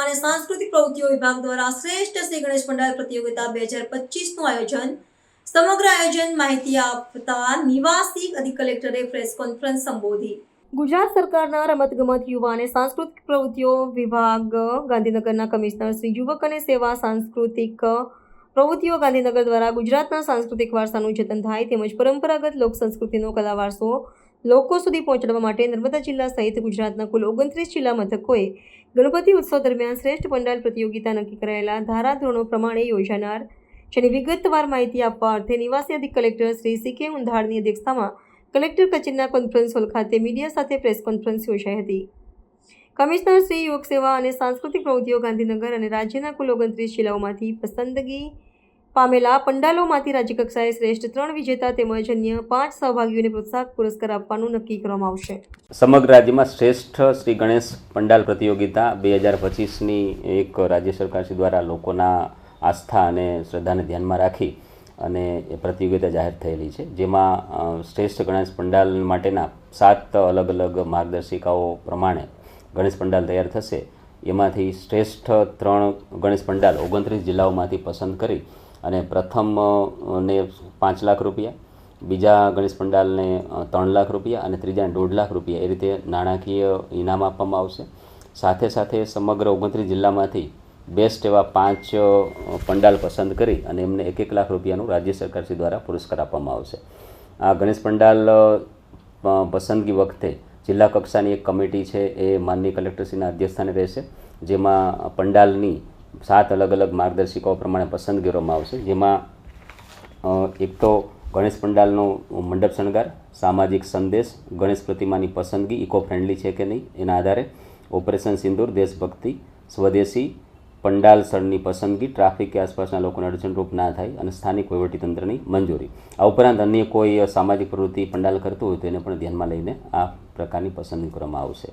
અને સાંસ્કૃતિક પ્રવૃત્તિઓ વિભાગ દ્વારા શ્રેષ્ઠ શ્રી ગણેશ પંડાલ પ્રતિયોગિતા 2025નું આયોજન. સમગ્ર આયોજન માહિતી આપતા નિવાસી અધિક કલેક્ટરે પ્રેસ કોન્ફરન્સ સંબોધી. ગુજરાત સરકારના રમતગમત યુવા અને સાંસ્કૃતિક પ્રવૃત્તિઓ વિભાગ ગાંધીનગરના કમિશનર શ્રી યુવક અને સેવા સાંસ્કૃતિક પ્રવૃત્તિઓ ગાંધીનગર દ્વારા ગુજરાતના સાંસ્કૃતિક વારસાનું જતન થાય તેમજ પરંપરાગત લોક સંસ્કૃતિનો કલા વારસો લોકો સુધી પહોંચાડવા માટે નર્મદા જિલ્લા સહિત ગુજરાતના કુલ 29 જિલ્લા મથકોએ ગણપતિ ઉત્સવ દરમિયાન શ્રેષ્ઠ પંડાલ પ્રતિયોગિતા નક્કી કરાયેલા ધારાધોરણો પ્રમાણે યોજાનાર, જેની વિગતવાર માહિતી આપવા અર્થે નિવાસી અધિક કલેક્ટર શ્રી સી.કે. ઉંધાડની અધ્યક્ષતામાં કલેક્ટર કચેરીના કોન્ફરન્સ હોલ ખાતે મીડિયા સાથે પ્રેસ કોન્ફરન્સ યોજાઈ હતી. કમિશનર શ્રી યુવક સેવા અને સાંસ્કૃતિક પ્રવૃત્તિઓ ગાંધીનગર અને રાજ્યના કુલ 29 જિલ્લાઓમાંથી પસંદગી પામેલા પંડાલોમાંથી રાજ્યકક્ષાએ શ્રેષ્ઠ 3 વિજેતા તેમજ અન્ય 5 સહભાગીઓને પ્રોત્સાહક પુરસ્કાર આપવાનું નક્કી કરવામાં આવશે. સમગ્ર રાજ્યમાં શ્રેષ્ઠ શ્રી ગણેશ પંડાલ પ્રતિયોગિતા 2025ની એક રાજ્ય સરકાર દ્વારા લોકોના આસ્થા અને શ્રદ્ધાને ધ્યાનમાં રાખી અને એ પ્રતિયોગિતા જાહેર થયેલી છે, જેમાં શ્રેષ્ઠ ગણેશ પંડાલ માટેના 7 અલગ અલગ માર્ગદર્શિકાઓ પ્રમાણે ગણેશ પંડાલ તૈયાર થશે. એમાંથી શ્રેષ્ઠ 3 ગણેશ પંડાલ 29 જિલ્લાઓમાંથી પસંદ કરી અને પ્રથમને 5 લાખ રૂપિયા, બીજા ગણેશ પંડાલને 3 લાખ રૂપિયા અને ત્રીજાને 1.5 લાખ રૂપિયા એ રીતે નાણાકીય ઇનામ આપવામાં આવશે. સાથે સાથે સમગ્ર 29 જિલ્લામાંથી બેસ્ટ એવા 5 પંડાલ પસંદ કરી અને એમને 1-1 લાખ રૂપિયાનું રાજ્ય સરકારશ્રી દ્વારા પુરસ્કાર આપવામાં આવશે. આ ગણેશ પંડાલ પસંદગી વખતે જિલ્લા કક્ષાની એક કમિટી છે એ માનનીય કલેક્ટરશ્રીના અધ્યક્ષસ્થાને રહેશે, જેમાં પંડાલની 7 અલગ અલગ માર્ગદર્શિકાઓ પ્રમાણે પસંદગી કરવામાં આવશે. જેમાં એક તો ગણેશ પંડાલનો મંડપ શણગાર, સામાજિક સંદેશ, ગણેશ પ્રતિમાની પસંદગી ઇકો ફ્રેન્ડલી છે કે નહીં એના આધારે, ઓપરેશન સિંદૂર, દેશભક્તિ, સ્વદેશી, પંડાલ સ્થળની પસંદગી, ટ્રાફિક કે આસપાસના લોકોને અડચણરૂપ ના થાય અને સ્થાનિક વહીવટીતંત્રની મંજૂરી. આ ઉપરાંત અન્ય કોઈ સામાજિક પ્રવૃત્તિ પંડાલ કરતું હોય તો એને પણ ધ્યાનમાં લઈને આ પ્રકારની પસંદગી કરવામાં આવશે.